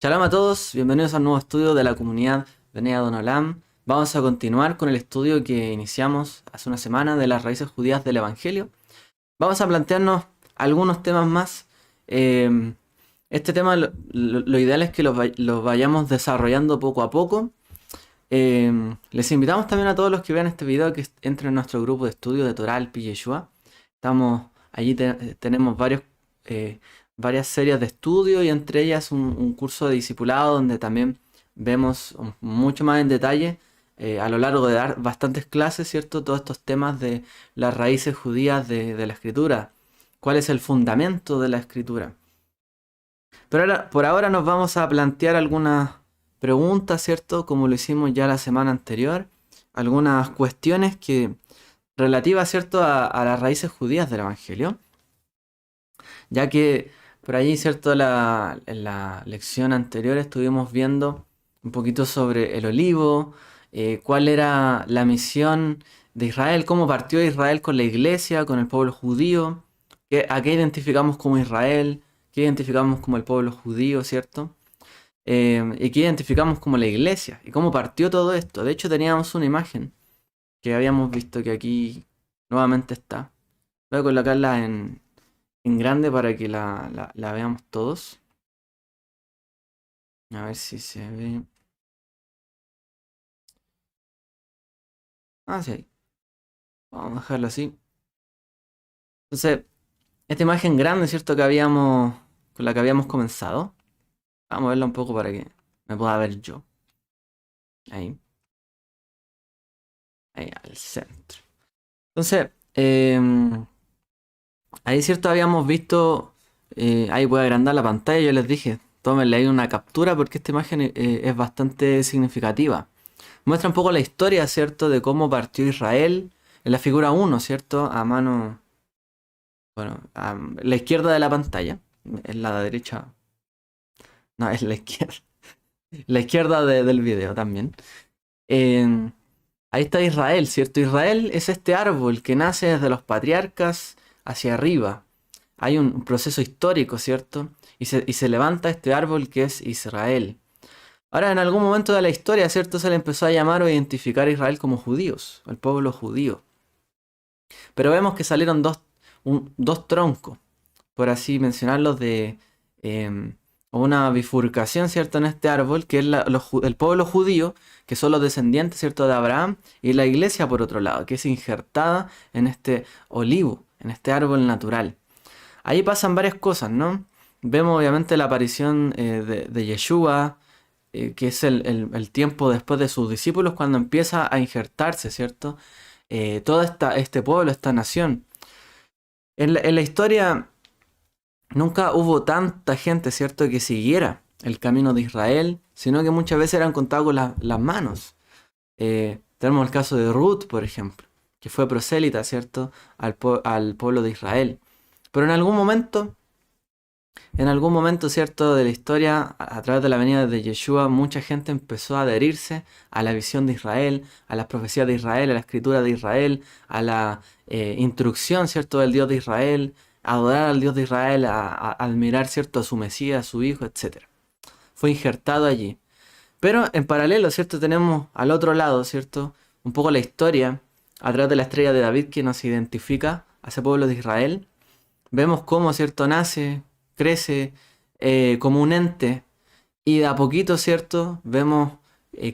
Shalom a todos, bienvenidos al nuevo estudio de la comunidad Bnei Olam. Vamos a continuar con el estudio que iniciamos hace una semana de las raíces judías del Evangelio. Vamos a plantearnos algunos temas más. Eh, este tema lo ideal es que lo vayamos desarrollando poco a poco. Les invitamos también a todos los que vean este video que entren en nuestro grupo de estudio de Torah al Pi Yeshua. Allí tenemos eh, varias series de estudio y entre ellas un curso de discipulado donde también vemos mucho más en detalle a lo largo de dar bastantes clases, ¿cierto? Todos estos temas de las raíces judías de la escritura. ¿Cuál es el fundamento de la escritura? Pero ahora, por ahora nos vamos a plantear algunas preguntas, ¿cierto? Como lo hicimos ya la semana anterior. Algunas cuestiones relativas, ¿cierto? A las raíces judías del Evangelio. Ya que por allí, ¿cierto? En la lección anterior estuvimos viendo un poquito sobre el olivo, cuál era la misión de Israel, cómo partió Israel con la iglesia, con el pueblo judío, a qué identificamos como Israel, qué identificamos como el pueblo judío, ¿cierto? Y qué identificamos como la iglesia, y cómo partió todo esto. De hecho, teníamos una imagen que habíamos visto que aquí nuevamente está. Voy a colocarla en grande para que la veamos todos. A ver si se ve. Ah, sí. Vamos a dejarlo así. Entonces, esta imagen grande, ¿cierto? Con la que habíamos comenzado. Vamos a verla un poco para que me pueda ver yo. Ahí, ahí al centro. Entonces, ahí, ¿cierto? Habíamos visto. Ahí voy a agrandar la pantalla. Yo les dije, tómenle ahí una captura porque esta imagen es bastante significativa. Muestra un poco la historia, ¿cierto? De cómo partió Israel en la figura uno, ¿cierto? A mano, bueno, a la izquierda de la pantalla. En la derecha. No, es la izquierda. La izquierda del video también. Eh, Ahí está Israel, ¿cierto? Israel es este árbol que nace desde los patriarcas hacia arriba. Hay un proceso histórico, ¿cierto? Y se levanta este árbol que es Israel. Ahora, en algún momento de la historia, ¿cierto? Se le empezó a llamar o identificar a Israel como judíos, el pueblo judío. Pero vemos que salieron dos troncos, por así mencionarlos, de una bifurcación, ¿cierto? En este árbol, que es el pueblo judío, que son los descendientes, ¿cierto? De Abraham, y la iglesia, por otro lado, que es injertada en este olivo, en este árbol natural. Ahí pasan varias cosas, ¿no? Vemos obviamente la aparición de Yeshua, que es el tiempo después de sus discípulos, cuando empieza a injertarse, ¿cierto? Todo este pueblo, esta nación. En la historia nunca hubo tanta gente, ¿cierto?, que siguiera el camino de Israel, sino que muchas veces eran contados con las manos. Tenemos el caso de Ruth, por ejemplo, que fue prosélita, ¿cierto?, al pueblo de Israel. Pero en algún momento, ¿cierto?, de la historia, a través de la venida de Yeshua, mucha gente empezó a adherirse a la visión de Israel, a las profecías de Israel, a la escritura de Israel, a la instrucción, ¿cierto?, del Dios de Israel, a adorar al Dios de Israel, a admirar, ¿cierto?, a su Mesías, a su Hijo, etc. Fue injertado allí. Pero en paralelo, ¿cierto?, tenemos al otro lado, ¿cierto?, un poco la historia, a través de la estrella de David que nos identifica a ese pueblo de Israel. Vemos cómo, ¿cierto?, nace, crece como un ente y de a poquito, ¿cierto?, vemos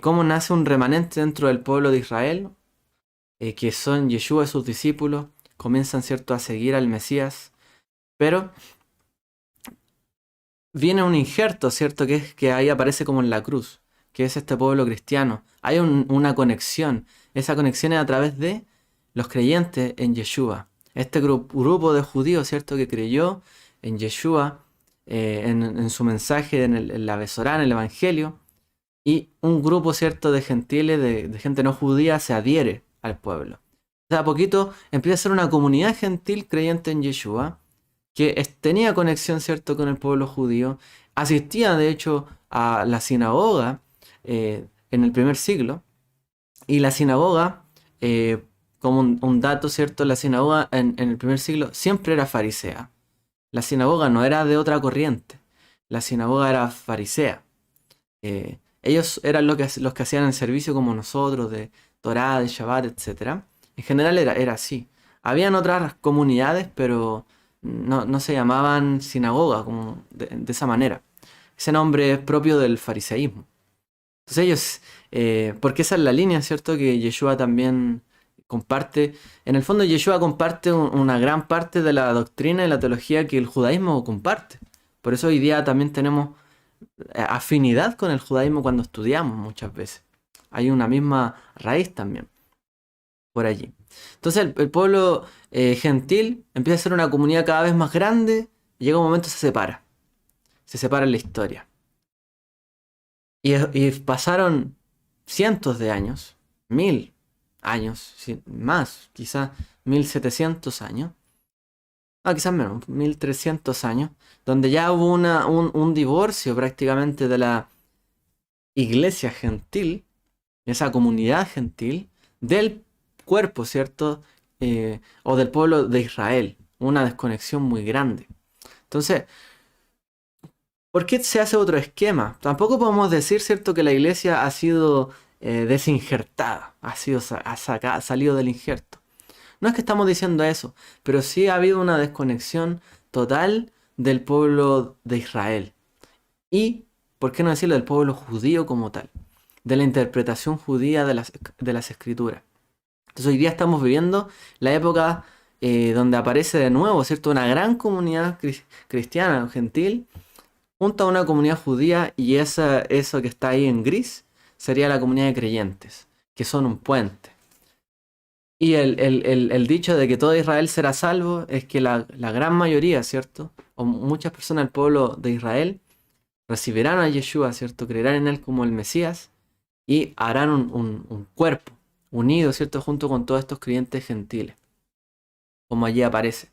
cómo nace un remanente dentro del pueblo de Israel, que son Yeshua y sus discípulos, comienzan, ¿cierto?, a seguir al Mesías, pero viene un injerto, ¿cierto?, que es que ahí aparece como en la cruz, que es este pueblo cristiano. Hay una conexión, esa conexión es a través de los creyentes en Yeshua. Este grupo de judíos, ¿cierto?, que creyó en Yeshua, en su mensaje, en la Besorá, en el Evangelio, y un grupo, ¿cierto?, de gentiles, de gente no judía, se adhiere al pueblo. O sea, a poquito empieza a ser una comunidad gentil creyente en Yeshua, que tenía conexión, ¿cierto?, con el pueblo judío, asistía, de hecho, a la sinagoga en el primer siglo, y la sinagoga, como un dato, ¿cierto?, la sinagoga en el primer siglo siempre era farisea. La sinagoga no era de otra corriente, la sinagoga era farisea. Ellos eran los que hacían el servicio como nosotros, de Torá, de Shabbat, etcétera. En general era así. Habían otras comunidades, pero no se llamaban sinagoga como de esa manera. Ese nombre es propio del fariseísmo. Entonces ellos, porque esa es la línea, ¿cierto? Que Yeshua también comparte. En el fondo Yeshua comparte una gran parte de la doctrina y la teología que el judaísmo comparte. Por eso hoy día también tenemos afinidad con el judaísmo cuando estudiamos muchas veces. Hay una misma raíz también por allí. Entonces el pueblo gentil empieza a ser una comunidad cada vez más grande y llega un momento se separa. Se separa en la historia. Y pasaron cientos de años, 1000 años, más, quizás 1700 años, quizás menos, 1300 años, donde ya hubo un divorcio prácticamente de la iglesia gentil, esa comunidad gentil, del cuerpo, ¿cierto? O del pueblo de Israel, una desconexión muy grande. Entonces, ¿por qué se hace otro esquema? Tampoco podemos decir, ¿cierto?, que la iglesia ha sido desinjertada, ha salido del injerto. No es que estamos diciendo eso, pero sí ha habido una desconexión total del pueblo de Israel. Y, ¿por qué no decirlo, del pueblo judío como tal? De la interpretación judía de las escrituras. Entonces hoy día estamos viviendo la época donde aparece de nuevo, ¿cierto?, una gran comunidad cristiana, gentil, junto a una comunidad judía, y eso que está ahí en gris sería la comunidad de creyentes, que son un puente. Y el dicho de que todo Israel será salvo es que la gran mayoría, ¿cierto? O muchas personas del pueblo de Israel recibirán a Yeshua, ¿cierto? Creerán en él como el Mesías y harán un cuerpo unido, ¿cierto? Junto con todos estos creyentes gentiles, como allí aparece.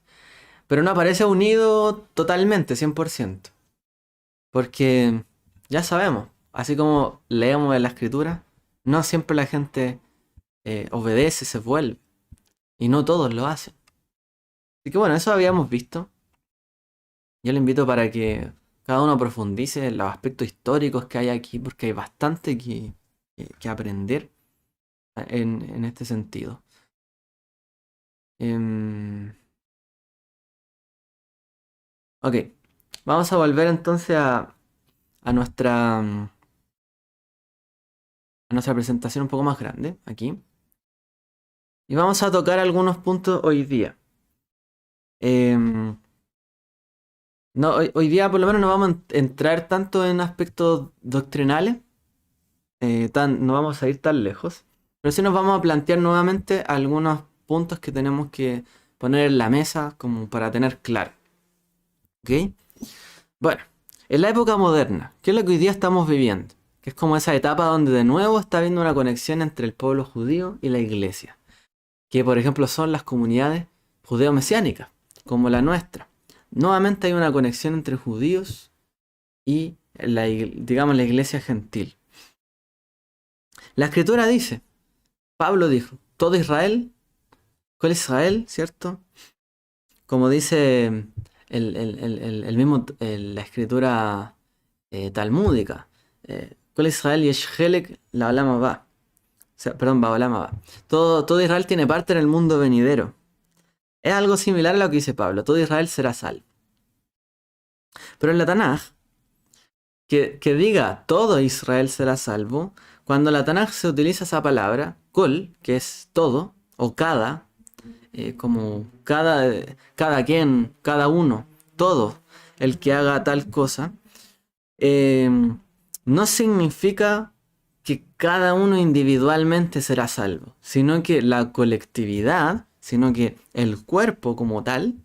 Pero no aparece unido totalmente, 100%. Porque ya sabemos, así como leemos en la escritura, no siempre la gente obedece, se vuelve. Y no todos lo hacen. Así que bueno, eso habíamos visto. Yo le invito para que cada uno profundice en los aspectos históricos que hay aquí, porque hay bastante que aprender en este sentido. Em, ok, vamos a volver entonces a nuestra, a nuestra presentación un poco más grande aquí. Y vamos a tocar algunos puntos hoy día. No, hoy día por lo menos no vamos a entrar tanto en aspectos doctrinales, no vamos a ir tan lejos, pero sí nos vamos a plantear nuevamente algunos puntos que tenemos que poner en la mesa como para tener claro. ¿Ok? Bueno, en la época moderna, ¿qué es lo que hoy día estamos viviendo? Que es como esa etapa donde de nuevo está habiendo una conexión entre el pueblo judío y la iglesia, que por ejemplo son las comunidades judeo-mesiánicas, como la nuestra. Nuevamente hay una conexión entre judíos y digamos la iglesia gentil. La escritura dice, Pablo dijo, todo Israel, ¿cuál es Israel? ¿Cierto? Como dice la escritura talmúdica, ¿cuál es Israel? Yesh Helek la Olama va. O sea, perdón, Baolama va. Todo Israel tiene parte en el mundo venidero. Es algo similar a lo que dice Pablo, todo Israel será salvo. Pero en la Tanaj, que diga todo Israel será salvo, cuando en la Tanaj se utiliza esa palabra, kol, que es todo, o cada, como cada quien, cada uno, todo el que haga tal cosa, no significa que cada uno individualmente será salvo, sino que la colectividad, sino que el cuerpo como tal,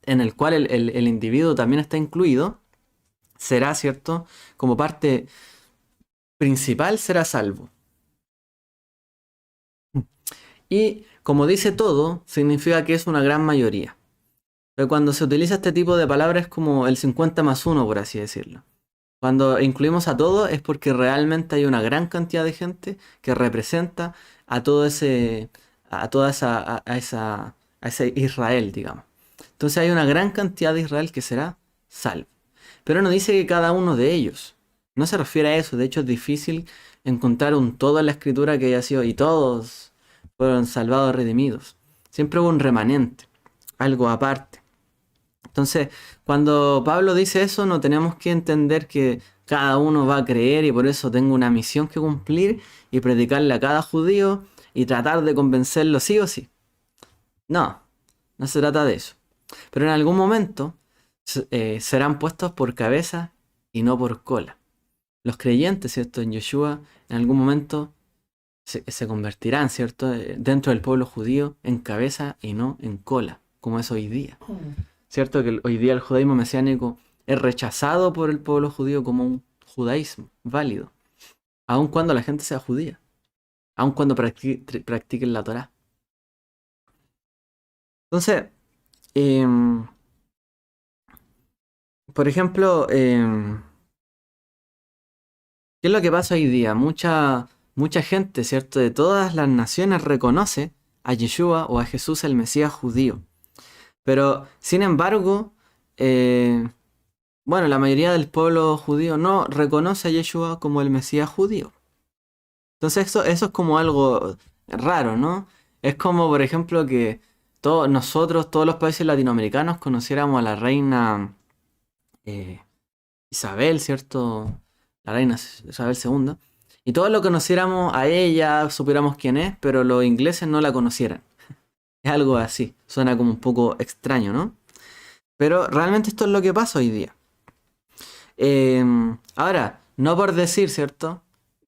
en el cual el individuo también está incluido, será, ¿cierto? Como parte principal será salvo. Y como dice todo, significa que es una gran mayoría. Pero cuando se utiliza este tipo de palabras es como el 50+1, por así decirlo. Cuando incluimos a todo es porque realmente hay una gran cantidad de gente que representa a todo ese, a toda esa, a ese Israel, digamos. Entonces hay una gran cantidad de Israel que será salvo. Pero no dice que cada uno de ellos. No se refiere a eso. De hecho, es difícil encontrar un todo en la escritura que haya sido y todos fueron salvados, redimidos. Siempre hubo un remanente, algo aparte. Entonces, cuando Pablo dice eso, no tenemos que entender que cada uno va a creer y por eso tengo una misión que cumplir y predicarle a cada judío y tratar de convencerlo sí o sí. No, no se trata de eso. Pero en algún momento serán puestos por cabeza y no por cola. Los creyentes, ¿cierto? En Yeshua, en algún momento se convertirán, ¿cierto? Dentro del pueblo judío en cabeza y no en cola, como es hoy día. ¿Cierto? Que hoy día el judaísmo mesiánico es rechazado por el pueblo judío como un judaísmo válido, aun cuando la gente sea judía, aun cuando practiquen la Torá. Entonces, por ejemplo, ¿qué es lo que pasa hoy día? Mucha gente, ¿cierto? De todas las naciones reconoce a Yeshua o a Jesús el Mesías judío. Pero, sin embargo, bueno, la mayoría del pueblo judío no reconoce a Yeshua como el Mesías judío. Entonces eso es como algo raro, ¿no? Es como, por ejemplo, que nosotros, todos los países latinoamericanos, conociéramos a la reina Isabel, ¿cierto? La reina Isabel II. Y todos lo conociéramos a ella, supiéramos quién es, pero los ingleses no la conocieran. Es algo así, suena como un poco extraño, ¿no? Pero realmente esto es lo que pasa hoy día. Ahora, no por decir, ¿cierto?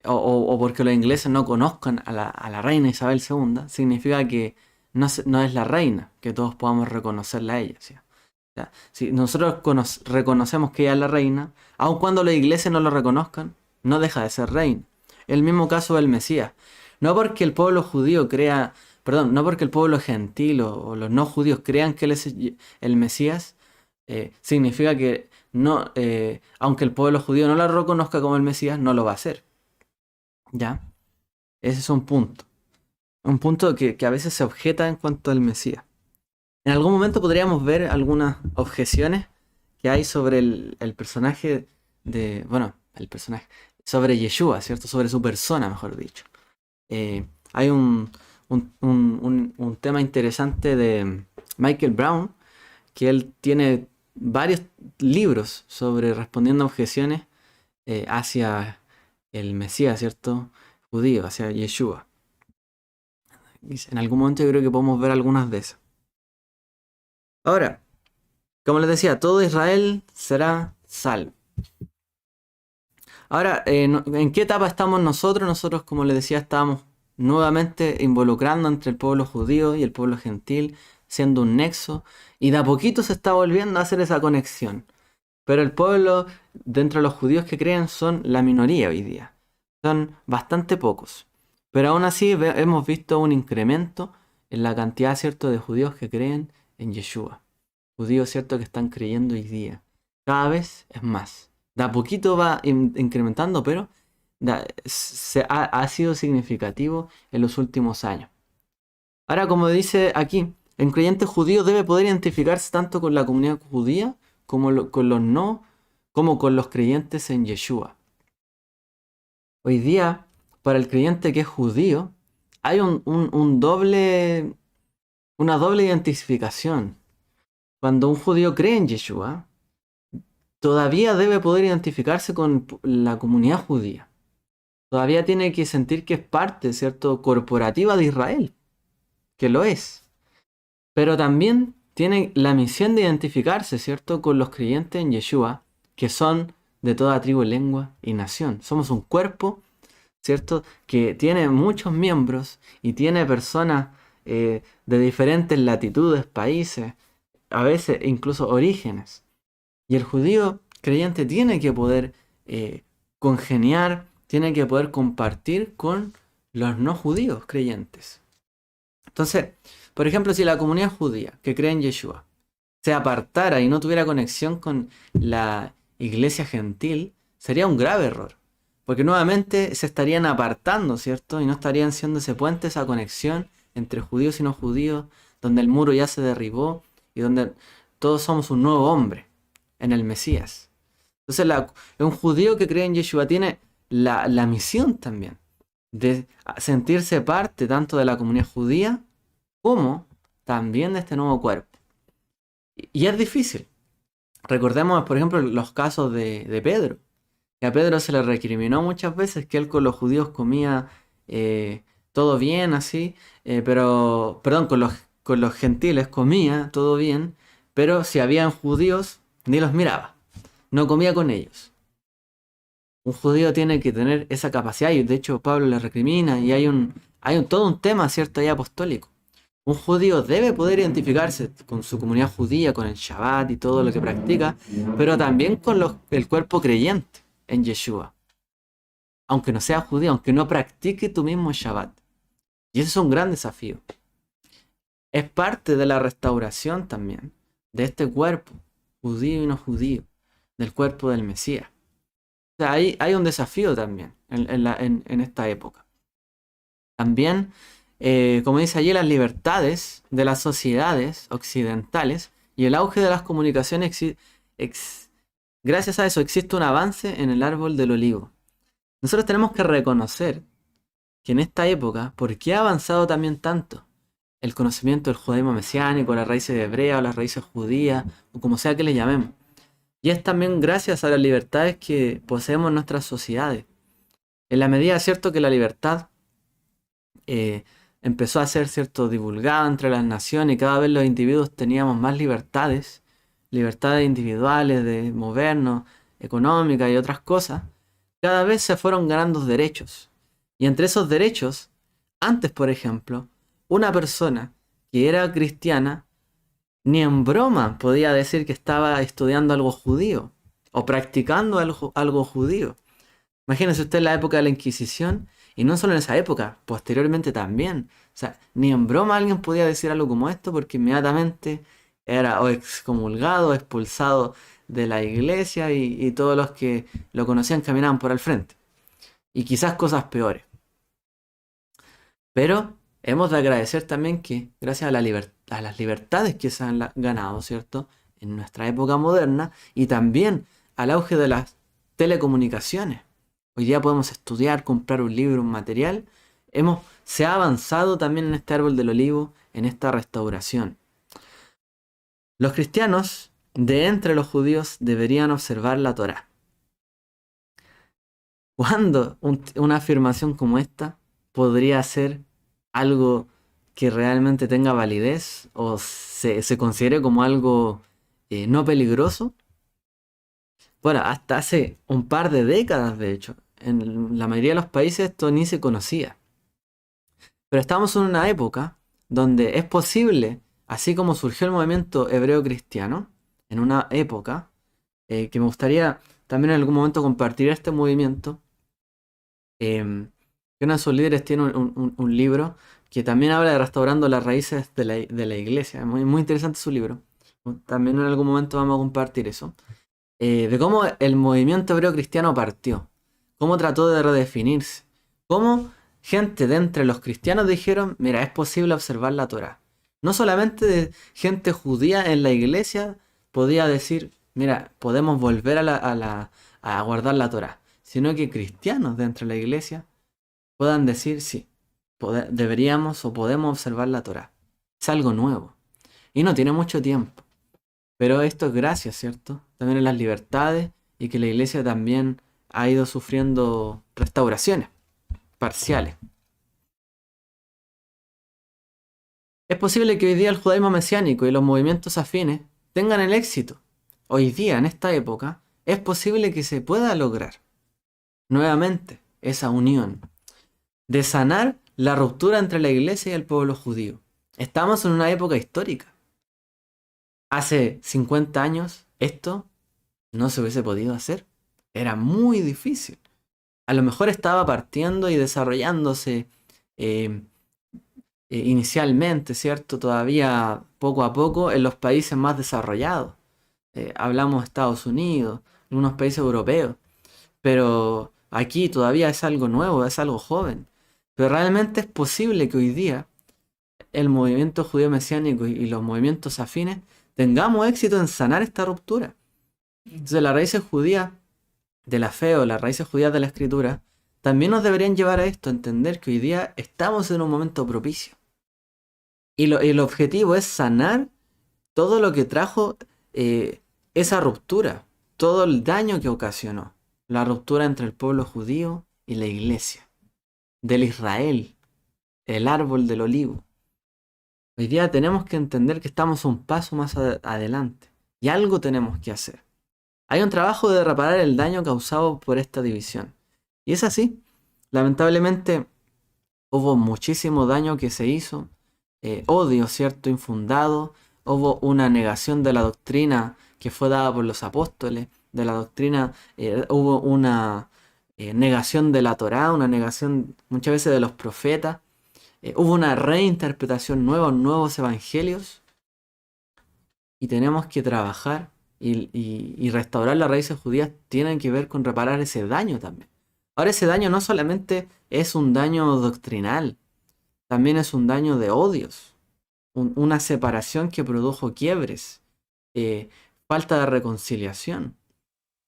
O porque los ingleses no conozcan a la reina Isabel II, significa que no es la reina, que todos podamos reconocerla a ella, ¿sí? O sea, si nosotros reconocemos que ella es la reina, aun cuando los ingleses no lo reconozcan, no deja de ser reina. El mismo caso del Mesías. No porque el pueblo judío crea, perdón, no porque el pueblo gentil o los no judíos crean que él es el Mesías, significa que no, aunque el pueblo judío no lo reconozca como el Mesías, no lo va a hacer. ¿Ya? Ese es un punto. Un punto que a veces se objeta en cuanto al Mesías. En algún momento podríamos ver algunas objeciones que hay sobre el personaje bueno, el personaje, sobre Yeshua, ¿cierto? Sobre su persona, mejor dicho. Hay un tema interesante de Michael Brown, que él tiene varios libros sobre respondiendo a objeciones hacia el Mesías, ¿cierto? Judío, hacia Yeshua. En algún momento yo creo que podemos ver algunas de esas. Ahora, como les decía, todo Israel será salvo. Ahora, ¿en qué etapa estamos nosotros? Nosotros, como les decía, estamos nuevamente involucrando entre el pueblo judío y el pueblo gentil, siendo un nexo, y de a poquito se está volviendo a hacer esa conexión. Pero el pueblo, dentro de los judíos que creen, son la minoría hoy día. Son bastante pocos. Pero aún así hemos visto un incremento en la cantidad, ¿cierto?, de judíos que creen en Yeshua. Judíos, ¿cierto?, que están creyendo hoy día. Cada vez es más. De a poquito va incrementando, pero ha sido significativo en los últimos años. Ahora, como dice aquí, el creyente judío debe poder identificarse tanto con la comunidad judía como con los no, como con los creyentes en Yeshua. Hoy día, para el creyente que es judío, hay una doble identificación. Cuando un judío cree en Yeshua, todavía debe poder identificarse con la comunidad judía. Todavía tiene que sentir que es parte, ¿cierto?, corporativa de Israel, que lo es. Pero también tiene la misión de identificarse, ¿cierto?, con los creyentes en Yeshua, que son de toda tribu, lengua y nación. Somos un cuerpo, ¿cierto?, que tiene muchos miembros y tiene personas de diferentes latitudes, países, a veces incluso orígenes. Y el judío creyente tiene que poder congeniar, tiene que poder compartir con los no judíos creyentes. Entonces, por ejemplo, si la comunidad judía que cree en Yeshua se apartara y no tuviera conexión con la iglesia gentil, sería un grave error. Porque nuevamente se estarían apartando, ¿cierto? Y no estarían siendo ese puente, esa conexión entre judíos y no judíos, donde el muro ya se derribó y donde todos somos un nuevo hombre en el Mesías. Entonces un judío que cree en Yeshua tiene la misión también de sentirse parte tanto de la comunidad judía como también de este nuevo cuerpo. Y es difícil. Recordemos, por ejemplo, los casos de Pedro. Que a Pedro se le recriminó muchas veces que él con los judíos comía todo bien, así, perdón, con los gentiles comía todo bien, pero si habían judíos, ni los miraba, no comía con ellos. Un judío tiene que tener esa capacidad, y de hecho Pablo le recrimina, y todo un tema, ¿cierto?, ahí apostólico. Un judío debe poder identificarse con su comunidad judía, con el Shabbat y todo lo que practica, pero también con el cuerpo creyente en Yeshua. Aunque no sea judío, aunque no practique tu mismo Shabbat. Y eso es un gran desafío. Es parte de la restauración también de este cuerpo, judío y no judío, del cuerpo del Mesías. O sea, hay un desafío también en esta época. También, como dice allí, las libertades de las sociedades occidentales y el auge de las comunicaciones, gracias a eso existe un avance en el árbol del olivo. Nosotros tenemos que reconocer que en esta época, ¿por qué ha avanzado también tanto el conocimiento del judaísmo mesiánico, las raíces hebreas o las raíces judías, o como sea que le llamemos? Y es también gracias a las libertades que poseemos en nuestras sociedades. En la medida, cierto, que la libertad empezó a ser, cierto, divulgada entre las naciones y cada vez los individuos teníamos más libertades individuales de movernos, económicas y otras cosas, cada vez se fueron ganando derechos. Y entre esos derechos, antes, por ejemplo, una persona que era cristiana ni en broma podía decir que estaba estudiando algo judío o practicando algo judío. Imagínense usted la época de la Inquisición, y no solo en esa época, posteriormente también. O sea, ni en broma alguien podía decir algo como esto porque inmediatamente era o excomulgado, o expulsado de la iglesia y todos los que lo conocían caminaban por al frente. Y quizás cosas peores. Pero hemos de agradecer también que gracias a las libertades que se han ganado, ¿cierto?, en nuestra época moderna y también al auge de las telecomunicaciones. Hoy día podemos estudiar, comprar un libro, un material. Se ha avanzado también en este árbol del olivo, en esta restauración. Los cristianos, de entre los judíos, deberían observar la Torá. ¿Cuándo una afirmación como esta podría ser algo que realmente tenga validez o se considere como algo no peligroso? Bueno, hasta hace un par de décadas, de hecho, en la mayoría de los países esto ni se conocía. Pero estamos en una época donde es posible, así como surgió el movimiento hebreo cristiano, en una época que me gustaría también en algún momento compartir este movimiento, que uno de sus líderes tiene un libro que también habla de restaurando las raíces de la iglesia. Es muy, muy interesante su libro. También en algún momento vamos a compartir eso. De cómo el movimiento hebreo cristiano partió. Cómo trató de redefinirse. Cómo gente de entre los cristianos dijeron, mira, es posible observar la Torá. No solamente de gente judía en la iglesia podía decir, mira, podemos volver a guardar la Torá. Sino que cristianos de entre la iglesia puedan decir, sí, deberíamos o podemos observar la Torá. Es algo nuevo. Y no tiene mucho tiempo. Pero esto es gracias, ¿cierto? También en las libertades y que la iglesia también ha ido sufriendo restauraciones parciales. Es posible que hoy día el judaísmo mesiánico y los movimientos afines tengan el éxito. Hoy día, en esta época, es posible que se pueda lograr nuevamente esa unión de sanar la ruptura entre la iglesia y el pueblo judío. Estamos en una época histórica. Hace 50 años esto no se hubiese podido hacer. Era muy difícil. A lo mejor estaba partiendo y desarrollándose inicialmente, ¿cierto? Todavía poco a poco en los países más desarrollados. Hablamos de Estados Unidos, algunos países europeos. Pero aquí todavía es algo nuevo, es algo joven. Pero realmente es posible que hoy día el movimiento judío mesiánico y los movimientos afines tengamos éxito en sanar esta ruptura. Entonces las raíces judías de la fe o las raíces judías de la escritura también nos deberían llevar a esto, a entender que hoy día estamos en un momento propicio. Y el objetivo es sanar todo lo que trajo esa ruptura, todo el daño que ocasionó, la ruptura entre el pueblo judío y la iglesia, del Israel, el árbol del olivo. Hoy día tenemos que entender que estamos un paso más adelante y algo tenemos que hacer. Hay un trabajo de reparar el daño causado por esta división. Y es así. Lamentablemente hubo muchísimo daño que se hizo, odio, ¿cierto? Infundado. Hubo una negación de la doctrina que fue dada por los apóstoles, de la doctrina, hubo una negación de la Torá, una negación muchas veces de los profetas. Hubo una reinterpretación nueva, nuevos evangelios. Y tenemos que trabajar y restaurar las raíces judías tienen que ver con reparar ese daño también. Ahora ese daño no solamente es un daño doctrinal, también es un daño de odios, una separación que produjo quiebres, eh, falta de reconciliación.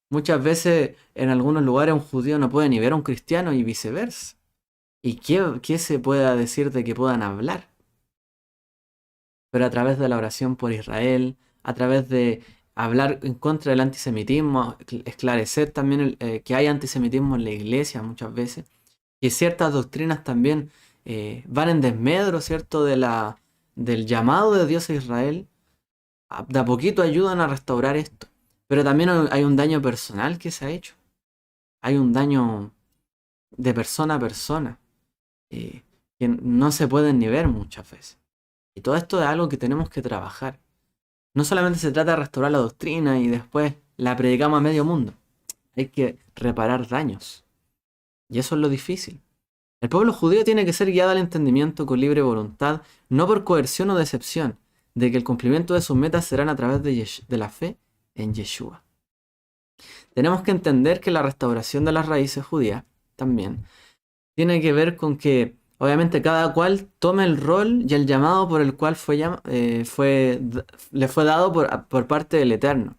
Muchas veces en algunos lugares un judío no puede ni ver a un cristiano y viceversa. ¿Y qué se pueda decir de que puedan hablar? Pero a través de la oración por Israel, a través de hablar en contra del antisemitismo, esclarecer también que hay antisemitismo en la iglesia muchas veces, y ciertas doctrinas también van en desmedro, ¿cierto?, del llamado de Dios a Israel, de a poquito ayudan a restaurar esto. Pero también hay un daño personal que se ha hecho, hay un daño de persona a persona, que no se pueden ni ver muchas veces. Y todo esto es algo que tenemos que trabajar. No solamente se trata de restaurar la doctrina y después la predicamos a medio mundo. Hay que reparar daños. Y eso es lo difícil. El pueblo judío tiene que ser guiado al entendimiento con libre voluntad, no por coerción o decepción, de que el cumplimiento de sus metas serán a través de la fe en Yeshua. Tenemos que entender que la restauración de las raíces judías también tiene que ver con que obviamente cada cual tome el rol y el llamado por el cual le fue dado por parte del Eterno.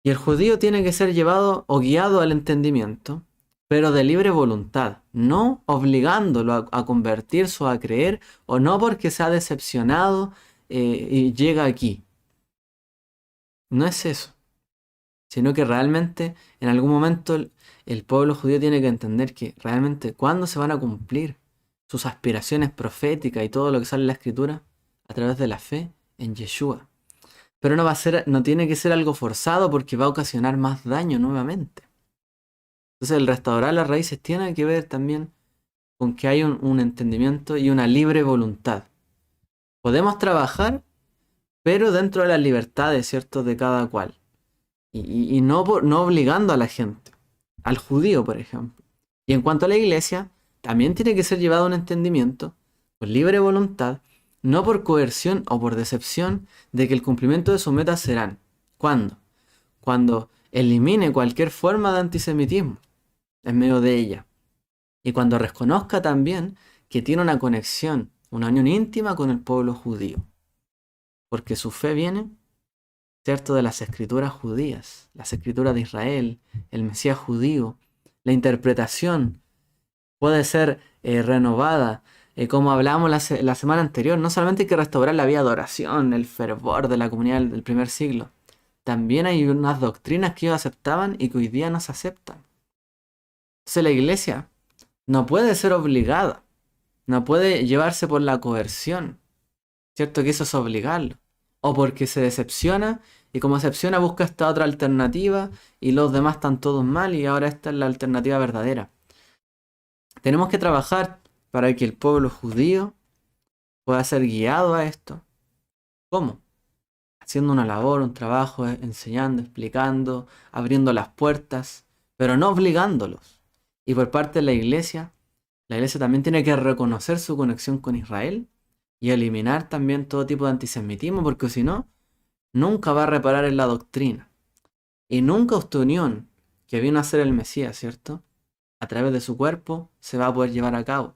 Y el judío tiene que ser llevado o guiado al entendimiento, pero de libre voluntad, no obligándolo a convertirse o a creer, o no porque se ha decepcionado y llega aquí. No es eso, sino que realmente en algún momento el pueblo judío tiene que entender que realmente cuándo se van a cumplir sus aspiraciones proféticas y todo lo que sale en la escritura a través de la fe en Yeshua. Pero no tiene que ser algo forzado porque va a ocasionar más daño nuevamente. Entonces el restaurar las raíces tiene que ver también con que hay un entendimiento y una libre voluntad. Podemos trabajar, pero dentro de las libertades, ¿cierto?, de cada cual. Y no obligando a la gente. Al judío, por ejemplo. Y en cuanto a la iglesia, también tiene que ser llevado a un entendimiento, con libre voluntad, no por coerción o por decepción, de que el cumplimiento de sus metas serán. ¿Cuándo? Cuando elimine cualquier forma de antisemitismo en medio de ella. Y cuando reconozca también que tiene una conexión, una unión íntima con el pueblo judío. Porque su fe viene, ¿cierto?, de las escrituras judías, las escrituras de Israel, el Mesías judío. La interpretación puede ser renovada. Como hablábamos la semana anterior, no solamente hay que restaurar la vida de oración, el fervor de la comunidad del primer siglo. También hay unas doctrinas que ellos aceptaban y que hoy día no se aceptan. Entonces la iglesia no puede ser obligada, no puede llevarse por la coerción, ¿cierto? Que eso es obligarlo. O porque se decepciona y como decepciona busca esta otra alternativa y los demás están todos mal y ahora esta es la alternativa verdadera. Tenemos que trabajar para que el pueblo judío pueda ser guiado a esto. ¿Cómo? Haciendo una labor, un trabajo, enseñando, explicando, abriendo las puertas, pero no obligándolos. Y por parte de la iglesia también tiene que reconocer su conexión con Israel y eliminar también todo tipo de antisemitismo, porque si no, nunca va a reparar en la doctrina. Y nunca esta unión que vino a ser el Mesías, ¿cierto?, a través de su cuerpo, se va a poder llevar a cabo.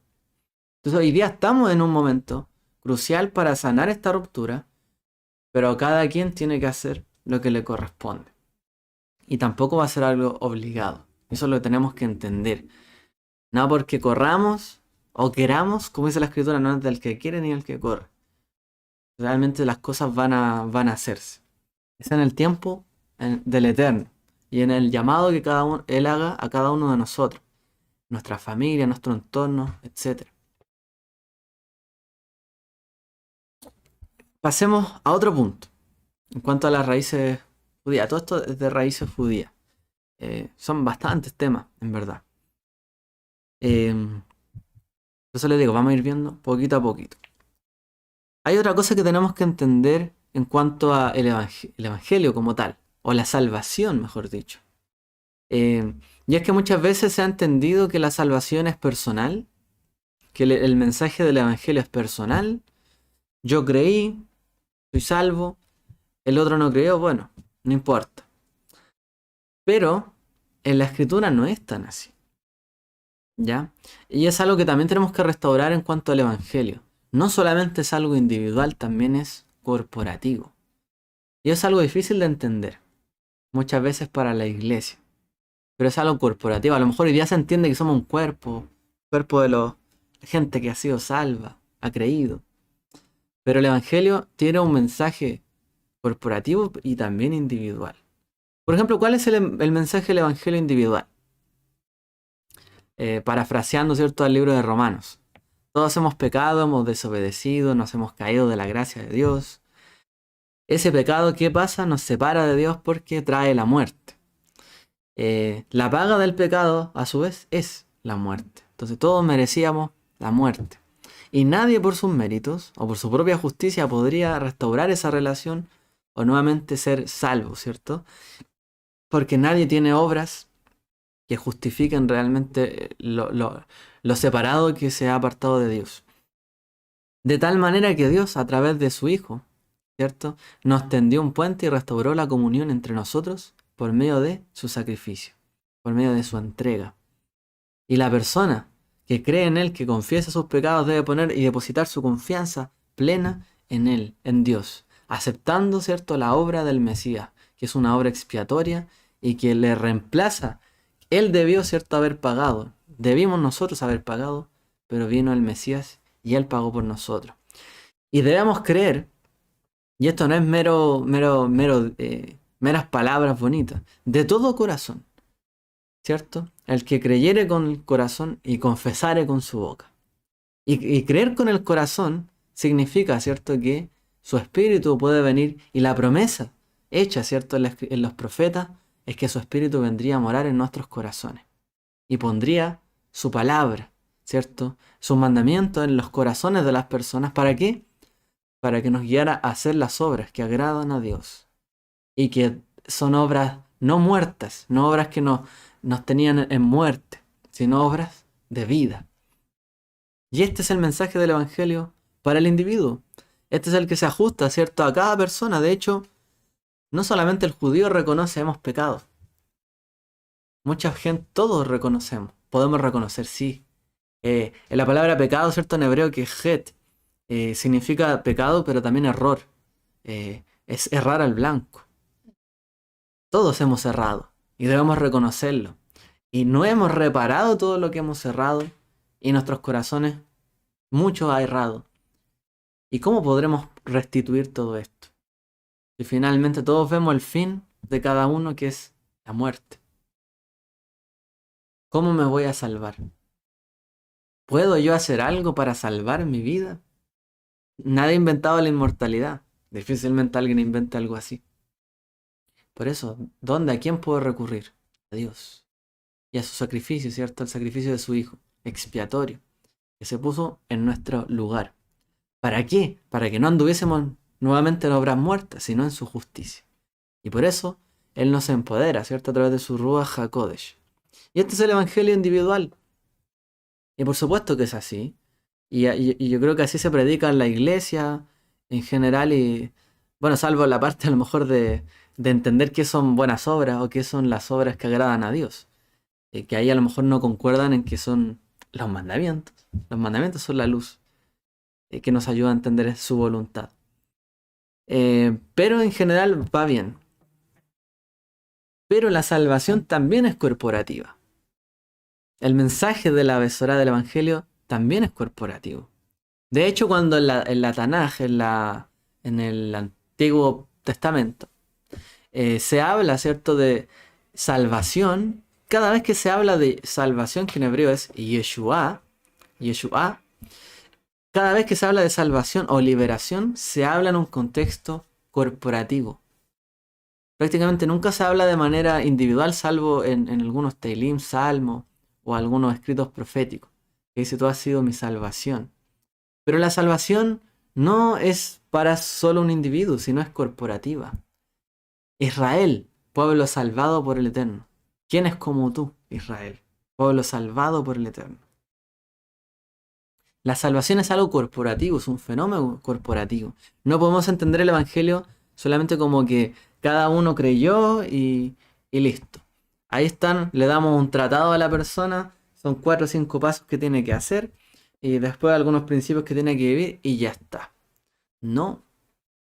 Entonces hoy día estamos en un momento crucial para sanar esta ruptura, pero cada quien tiene que hacer lo que le corresponde. y tampoco va a ser algo obligado. Eso lo tenemos que entender. No porque corramos o queramos, como dice la escritura, no es del que quiere ni del que corre. Realmente las cosas van a hacerse. Es en el tiempo del Eterno y en el llamado que Él haga a cada uno de nosotros, nuestra familia, nuestro entorno, etc. Pasemos a otro punto. En cuanto a las raíces judías, todo esto es de raíces judías. Son bastantes temas, en verdad. Por eso les digo, vamos a ir viendo poquito a poquito. Hay otra cosa que tenemos que entender en cuanto a el evangelio como tal, o la salvación, mejor dicho. Y es que muchas veces se ha entendido que la salvación es personal, que el mensaje del evangelio es personal. Yo creí, soy salvo, el otro no creyó, bueno, no importa. Pero en la escritura no es tan así, ¿ya? Y es algo que también tenemos que restaurar en cuanto al evangelio. No solamente es algo individual, también es corporativo. Y es algo difícil de entender, muchas veces para la iglesia. Pero es algo corporativo. A lo mejor hoy día se entiende que somos un cuerpo de la gente que ha sido salva, ha creído. Pero el evangelio tiene un mensaje corporativo y también individual. Por ejemplo, ¿cuál es el mensaje del evangelio individual? Parafraseando, ¿cierto?, al libro de Romanos. Todos hemos pecado, hemos desobedecido, nos hemos caído de la gracia de Dios. Ese pecado, ¿qué pasa? Nos separa de Dios porque trae la muerte. La paga del pecado, a su vez, es la muerte. Entonces todos merecíamos la muerte. Y nadie por sus méritos o por su propia justicia podría restaurar esa relación o nuevamente ser salvo, ¿cierto? Porque nadie tiene obras que justifiquen realmente lo separado que se ha apartado de Dios. De tal manera que Dios, a través de su Hijo, ¿cierto?, nos tendió un puente y restauró la comunión entre nosotros por medio de su sacrificio, por medio de su entrega. Y la persona que cree en Él, que confiesa sus pecados, debe poner y depositar su confianza plena en Él, en Dios, aceptando, ¿cierto?, la obra del Mesías, que es una obra expiatoria y que le reemplaza. Él debió, ¿cierto?, haber pagado. Debimos nosotros haber pagado, pero vino el Mesías y Él pagó por nosotros. Y debemos creer, y esto no es meras palabras bonitas, de todo corazón, ¿cierto? El que creyere con el corazón y confesare con su boca. Y creer con el corazón significa, ¿cierto?, que su espíritu puede venir y la promesa hecha, ¿cierto?, en los profetas es que su espíritu vendría a morar en nuestros corazones y pondría su palabra, ¿cierto?, sus mandamientos en los corazones de las personas. ¿Para qué? Para que nos guiara a hacer las obras que agradan a Dios y que son obras no muertas, no obras que nos tenían en muerte, sino obras de vida. Y este es el mensaje del Evangelio para el individuo. Este es el que se ajusta, ¿cierto?, a cada persona. De hecho, no solamente el judío reconoce hemos pecado. Mucha gente, todos reconocemos. Podemos reconocer, sí. En la palabra pecado, ¿cierto?, en hebreo, que es het, significa pecado, pero también error. Es errar al blanco. Todos hemos errado y debemos reconocerlo. Y no hemos reparado todo lo que hemos errado y nuestros corazones mucho ha errado. ¿Y cómo podremos restituir todo esto? Si finalmente todos vemos el fin de cada uno, que es la muerte. ¿Cómo me voy a salvar? ¿Puedo yo hacer algo para salvar mi vida? Nadie ha inventado la inmortalidad. Difícilmente alguien inventa algo así. Por eso, ¿dónde? ¿A quién puedo recurrir? A Dios. Y a su sacrificio, ¿cierto? El sacrificio de su Hijo, expiatorio, que se puso en nuestro lugar. ¿Para qué? Para que no anduviésemos nuevamente en obras muertas, sino en su justicia. Y por eso Él nos empodera, ¿cierto?, a través de su Ruach HaKodesh. Y este es el evangelio individual. Y por supuesto que es así. Y yo creo que así se predica en la iglesia en general. Y bueno, salvo la parte a lo mejor de entender qué son buenas obras o qué son las obras que agradan a Dios. Que ahí a lo mejor no concuerdan en que son los mandamientos. Los mandamientos son la luz que nos ayuda a entender su voluntad. Pero en general va bien. Pero la salvación también es corporativa. El mensaje de la Besorá del Evangelio también es corporativo. De hecho, cuando en la Tanaj, en el Antiguo Testamento, se habla, ¿cierto?, de salvación, cada vez que se habla de salvación, que en hebreo es Yeshua, Yeshua, cada vez que se habla de salvación o liberación, se habla en un contexto corporativo. Prácticamente nunca se habla de manera individual, salvo en algunos Teilim, Salmos o algunos escritos proféticos, que dice: tú has sido mi salvación. Pero la salvación no es para solo un individuo, sino es corporativa. Israel, pueblo salvado por el Eterno. ¿Quién es como tú, Israel? Pueblo salvado por el Eterno. La salvación es algo corporativo, es un fenómeno corporativo. No podemos entender el Evangelio solamente como que cada uno creyó y listo. Ahí están, le damos un tratado a la persona, son 4 o 5 pasos que tiene que hacer y después algunos principios que tiene que vivir y ya está. No,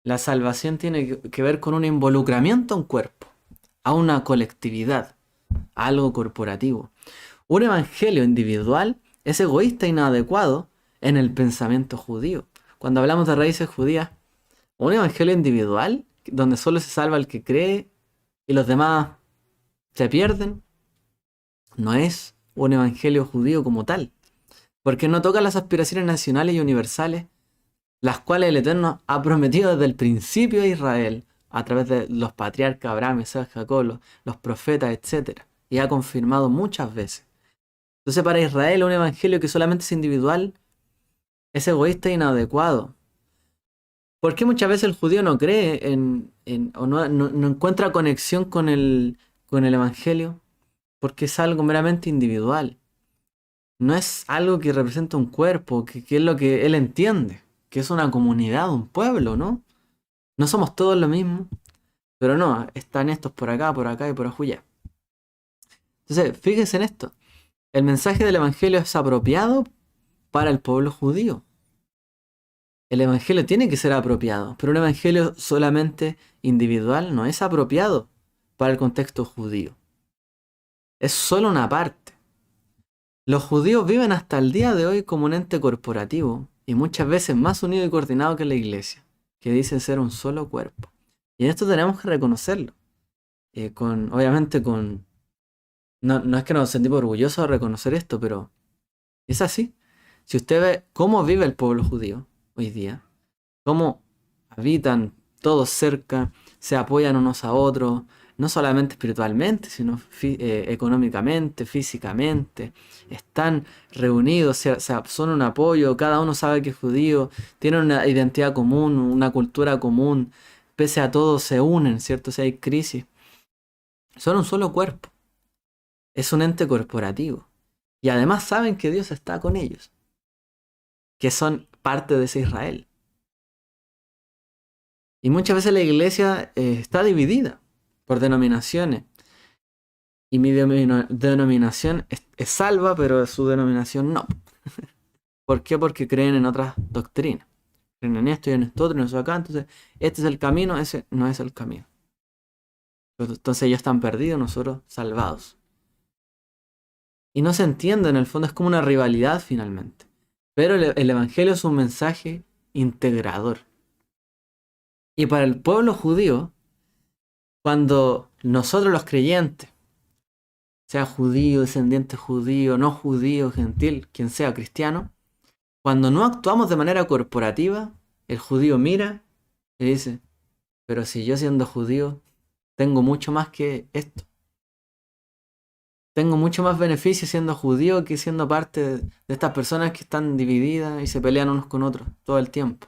la salvación tiene que ver con un involucramiento a un cuerpo, a una colectividad, a algo corporativo. Un evangelio individual es egoísta e inadecuado en el pensamiento judío. Cuando hablamos de raíces judías, un evangelio individual, donde solo se salva el que cree y los demás se pierden, no es un evangelio judío como tal, porque no toca las aspiraciones nacionales y universales, las cuales el Eterno ha prometido desde el principio a Israel, a través de los patriarcas Abraham, Isaac, Jacob, los profetas, etc. Y ha confirmado muchas veces. Entonces, para Israel, un evangelio que solamente es individual es egoísta e inadecuado. ¿Por qué muchas veces el judío no cree o no encuentra conexión con el evangelio? Porque es algo meramente individual. No es algo que representa un cuerpo, que es lo que él entiende, que es una comunidad, un pueblo, ¿no? No somos todos lo mismo, pero no, están estos por acá y por ajuya. Entonces, fíjense en esto. El mensaje del evangelio es apropiado para el pueblo judío. El evangelio tiene que ser apropiado, pero un evangelio solamente individual no es apropiado para el contexto judío. Es solo una parte. Los judíos viven hasta el día de hoy como un ente corporativo y muchas veces más unido y coordinado que la iglesia, que dice ser un solo cuerpo. Y en esto tenemos que reconocerlo. Obviamente no es que nos sentimos orgullosos de reconocer esto, pero es así. Si usted ve cómo vive el pueblo judío hoy día, cómo habitan todos cerca, se apoyan unos a otros, no solamente espiritualmente, sino económicamente, físicamente, están reunidos, son un apoyo, cada uno sabe que es judío, tienen una identidad común, una cultura común, pese a todo se unen, ¿cierto? Si hay crisis, son un solo cuerpo, es un ente corporativo, y además saben que Dios está con ellos, que son parte de ese Israel. Y muchas veces la iglesia está dividida por denominaciones. Y mi denominación es salva, pero su denominación no. ¿Por qué? Porque creen en otras doctrinas. Creen en esto y en esto otro y en eso acá. Entonces, este es el camino, ese no es el camino. Entonces ellos están perdidos, nosotros salvados. Y no se entiende, en el fondo es como una rivalidad finalmente. Pero el Evangelio es un mensaje integrador. Y para el pueblo judío, cuando nosotros los creyentes, sea judío, descendiente judío, no judío, gentil, quien sea cristiano, cuando no actuamos de manera corporativa, el judío mira y dice: pero si yo siendo judío tengo mucho más que esto. Tengo mucho más beneficio siendo judío que siendo parte de estas personas que están divididas y se pelean unos con otros todo el tiempo.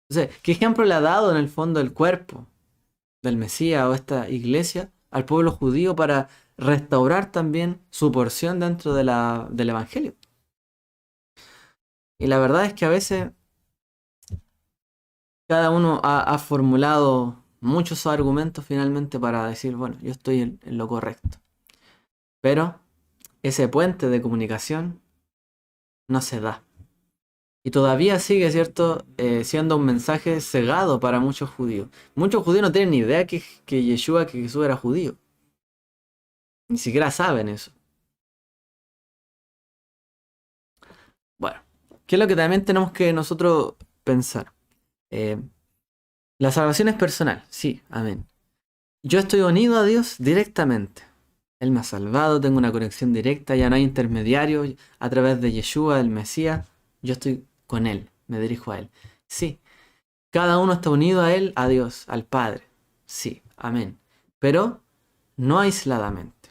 Entonces, ¿qué ejemplo le ha dado en el fondo el cuerpo del Mesías o esta iglesia al pueblo judío para restaurar también su porción dentro del Evangelio? Y la verdad es que a veces cada uno ha formulado muchos argumentos finalmente para decir: bueno, yo estoy en lo correcto. Pero ese puente de comunicación no se da. Y todavía sigue, ¿cierto?, siendo un mensaje cegado para muchos judíos. Muchos judíos no tienen ni idea que Yeshua, que Jesús era judío. Ni siquiera saben eso. Bueno, ¿qué es lo que también tenemos que nosotros pensar? Eh, la salvación es personal, sí, amén. Yo estoy unido a Dios directamente. Él me ha salvado, tengo una conexión directa, ya no hay intermediario a través de Yeshua, el Mesías. Yo estoy con Él, me dirijo a Él. Sí, cada uno está unido a Él, a Dios, al Padre. Sí, amén. Pero no aisladamente,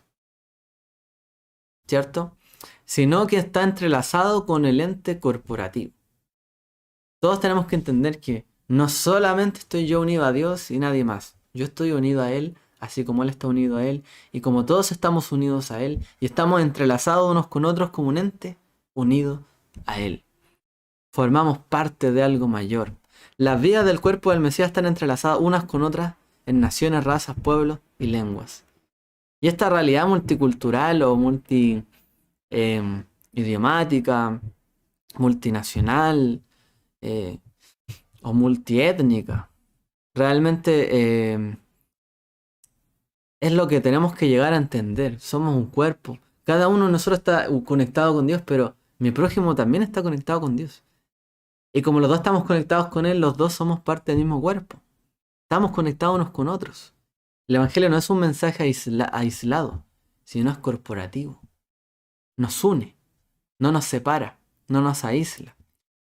¿cierto? Sino que está entrelazado con el ente corporativo. Todos tenemos que entender que no solamente estoy yo unido a Dios y nadie más. Yo estoy unido a Él, así como Él está unido a Él. Y como todos estamos unidos a Él y estamos entrelazados unos con otros como un ente unido a Él. Formamos parte de algo mayor. Las vidas del cuerpo del Mesías están entrelazadas unas con otras en naciones, razas, pueblos y lenguas. Y esta realidad multicultural o idiomática, multinacional, eh, o multiétnica. Realmente es lo que tenemos que llegar a entender. Somos un cuerpo. Cada uno de nosotros está conectado con Dios, pero mi prójimo también está conectado con Dios. Y como los dos estamos conectados con Él, los dos somos parte del mismo cuerpo. Estamos conectados unos con otros. El Evangelio no es un mensaje aislado, sino es corporativo. Nos une, no nos separa, no nos aísla.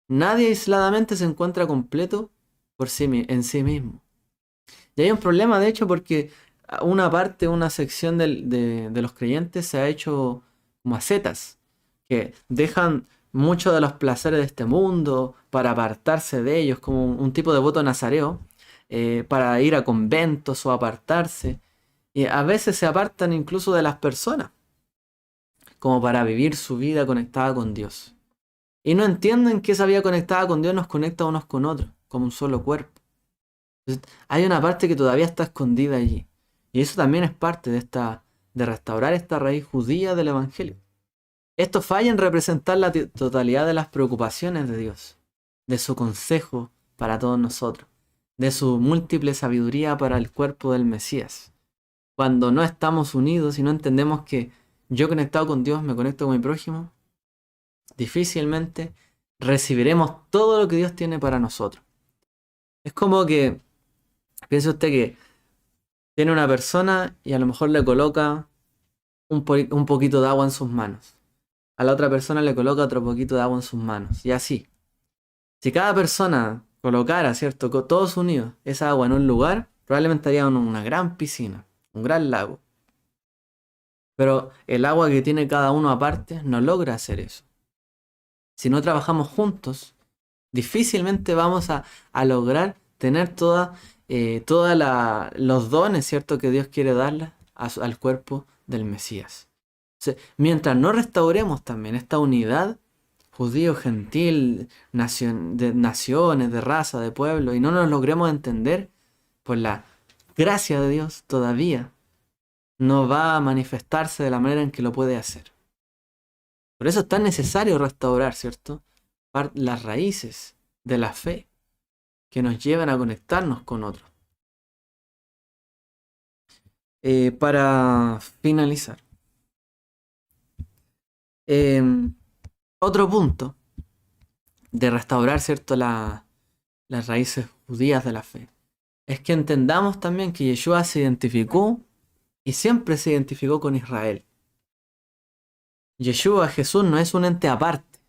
Nadie aisladamente se encuentra completo en sí mismo. Y hay un problema, de hecho, porque una parte, una sección de los creyentes se ha hecho como ascetas, que dejan muchos de los placeres de este mundo para apartarse de ellos, como un tipo de voto nazareo, para ir a conventos o apartarse. Y a veces se apartan incluso de las personas, como para vivir su vida conectada con Dios. Y no entienden que esa vida conectada con Dios nos conecta unos con otros, como un solo cuerpo. Entonces, hay una parte que todavía está escondida allí. Y eso también es parte de restaurar esta raíz judía del Evangelio. Esto falla en representar la totalidad de las preocupaciones de Dios, de su consejo para todos nosotros, de su múltiple sabiduría para el cuerpo del Mesías. Cuando no estamos unidos y no entendemos que yo conectado con Dios me conecto con mi prójimo, difícilmente recibiremos todo lo que Dios tiene para nosotros. Es como que, piense usted que tiene una persona y a lo mejor le coloca un poquito de agua en sus manos. A la otra persona le coloca otro poquito de agua en sus manos. Y así. Si cada persona colocara, ¿cierto? Todos unidos, esa agua en un lugar, probablemente haría una gran piscina, un gran lago. Pero el agua que tiene cada uno aparte no logra hacer eso. Si no trabajamos juntos, difícilmente vamos a lograr tener todos los dones, ¿cierto? Que Dios quiere darle al cuerpo del Mesías. O sea, mientras no restauremos también esta unidad judío, gentil, de naciones, de raza, de pueblo, y no nos logremos entender, pues la gracia de Dios todavía no va a manifestarse de la manera en que lo puede hacer. Por eso es tan necesario restaurar, ¿cierto? Las raíces de la fe que nos llevan a conectarnos con otros. Para finalizar, otro punto de restaurar, ¿cierto? Las raíces judías de la fe es que entendamos también que Yeshua se identificó y siempre se identificó con Israel. Yeshua, Jesús, no es un ente aparte.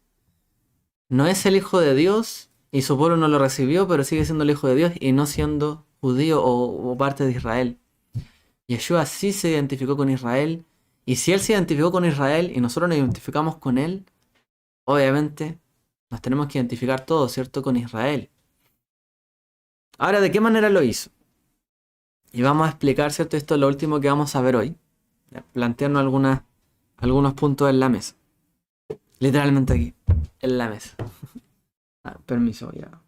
No es el Hijo de Dios y su pueblo no lo recibió, pero sigue siendo el Hijo de Dios y no siendo judío o parte de Israel. Yeshua sí se identificó con Israel, y si Él se identificó con Israel y nosotros nos identificamos con Él, obviamente nos tenemos que identificar todos, ¿cierto? Con Israel. Ahora, ¿de qué manera lo hizo? Y vamos a explicar, ¿cierto? Esto es lo último que vamos a ver hoy. Plantearnos algunos puntos en la mesa. Literalmente aquí, en la mesa. Permiso, ya.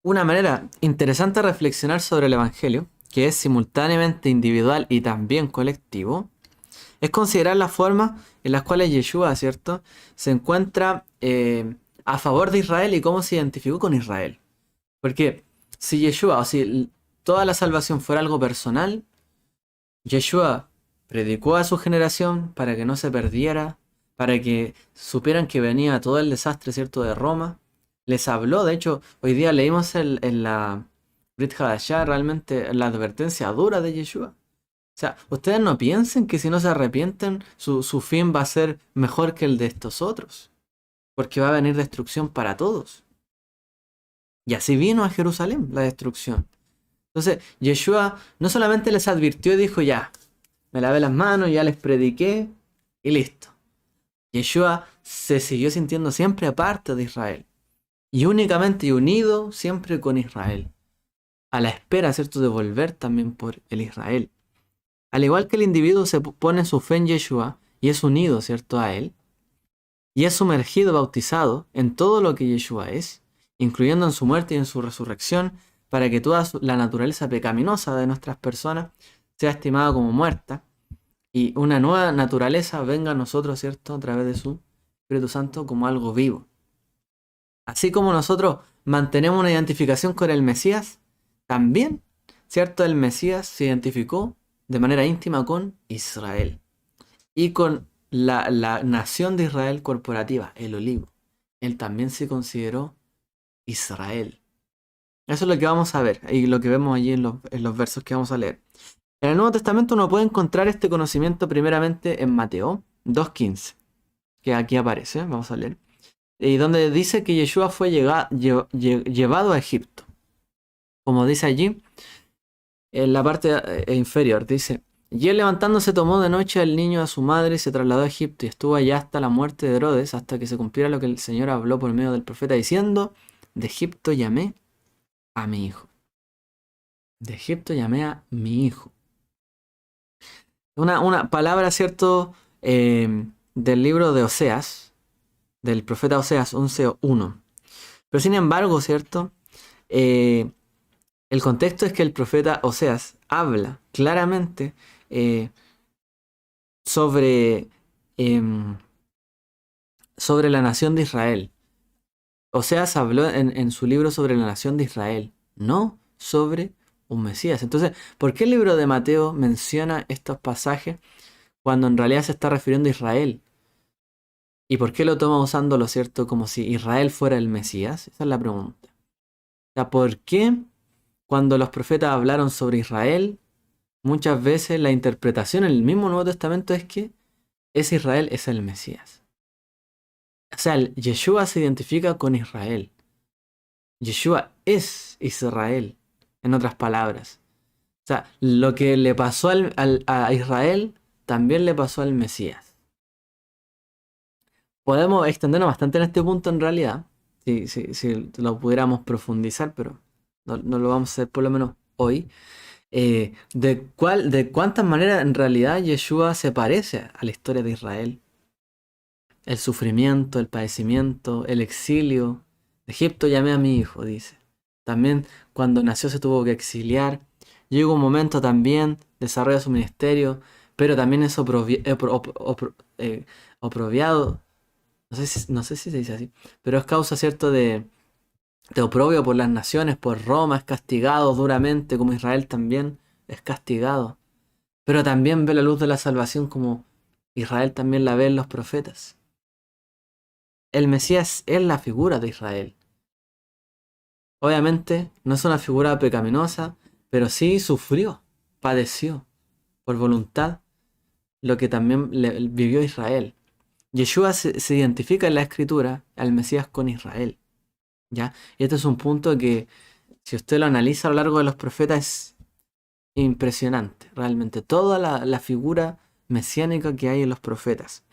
Una manera interesante de reflexionar sobre el Evangelio, que es simultáneamente individual y también colectivo, es considerar las formas en las cuales Yeshua, ¿cierto?, se encuentra a favor de Israel y cómo se identificó con Israel. Porque si Yeshua, o si toda la salvación fuera algo personal, Yeshua predicó a su generación para que no se perdiera, para que supieran que venía todo el desastre, ¿cierto?, de Roma. Les habló, de hecho, hoy día leímos en la Brit Hadashah realmente la advertencia dura de Yeshua. O sea, ustedes no piensen que si no se arrepienten, su fin va a ser mejor que el de estos otros, porque va a venir destrucción para todos. Y así vino a Jerusalén la destrucción. Entonces, Yeshua no solamente les advirtió y dijo, ya, me lavé las manos, ya les prediqué y listo. Yeshua se siguió sintiendo siempre aparte de Israel y únicamente y unido siempre con Israel, a la espera, ¿cierto?, de volver también por el Israel. Al igual que el individuo se pone su fe en Yeshua y es unido, ¿cierto?, a él, y es sumergido, bautizado en todo lo que Yeshua es, incluyendo en su muerte y en su resurrección, para que toda la naturaleza pecaminosa de nuestras personas sea estimada como muerta y una nueva naturaleza venga a nosotros, ¿cierto?, a través de su Espíritu Santo como algo vivo. Así como nosotros mantenemos una identificación con el Mesías, también, ¿cierto?, el Mesías se identificó de manera íntima con Israel y con la nación de Israel corporativa, el olivo. Él también se consideró Israel. Eso es lo que vamos a ver y lo que vemos allí en los versos que vamos a leer. En el Nuevo Testamento uno puede encontrar este conocimiento primeramente en Mateo 2.15, que aquí aparece, vamos a leer, y donde dice que Yeshua fue llevado a Egipto. Como dice allí, en la parte inferior, dice, y él levantándose tomó de noche al niño a su madre y se trasladó a Egipto y estuvo allá hasta la muerte de Herodes, hasta que se cumpliera lo que el Señor habló por medio del profeta diciendo, de Egipto llamé a mi hijo. De Egipto llamé a mi hijo. Una palabra, ¿cierto?, del libro de Oseas, del profeta Oseas 11.1. Pero sin embargo, ¿cierto?, el contexto es que el profeta Oseas habla claramente sobre, sobre la nación de Israel. Oseas habló en su libro sobre la nación de Israel, no sobre un Mesías. Entonces, ¿por qué el libro de Mateo menciona estos pasajes cuando en realidad se está refiriendo a Israel? ¿Y por qué lo toma usándolo, cierto, como si Israel fuera el Mesías? Esa es la pregunta. O sea, ¿por qué cuando los profetas hablaron sobre Israel, muchas veces la interpretación en el mismo Nuevo Testamento es que ese Israel es el Mesías? O sea, Yeshua se identifica con Israel. Yeshua es Israel, en otras palabras. O sea, lo que le pasó a Israel también le pasó al Mesías. Podemos extendernos bastante en este punto en realidad, si lo pudiéramos profundizar, pero no lo vamos a hacer por lo menos hoy. De cuántas maneras en realidad Yeshua se parece a la historia de Israel. El sufrimiento, el padecimiento, el exilio. De Egipto llamé a mi hijo, dice. También cuando nació se tuvo que exiliar. Llegó un momento también, desarrolla su ministerio, pero también es oprobiado. No sé si se dice así, pero es causa, ¿cierto?, de oprobio por las naciones, por Roma, es castigado duramente, como Israel también es castigado. Pero también ve la luz de la salvación como Israel también la ve en los profetas. El Mesías es la figura de Israel. Obviamente no es una figura pecaminosa, pero sí sufrió, padeció por voluntad lo que también vivió Israel. Yeshua se identifica en la escritura al Mesías con Israel. ¿Ya? Y este es un punto que, si usted lo analiza a lo largo de los profetas, es impresionante. Realmente toda la figura mesiánica que hay en los profetas.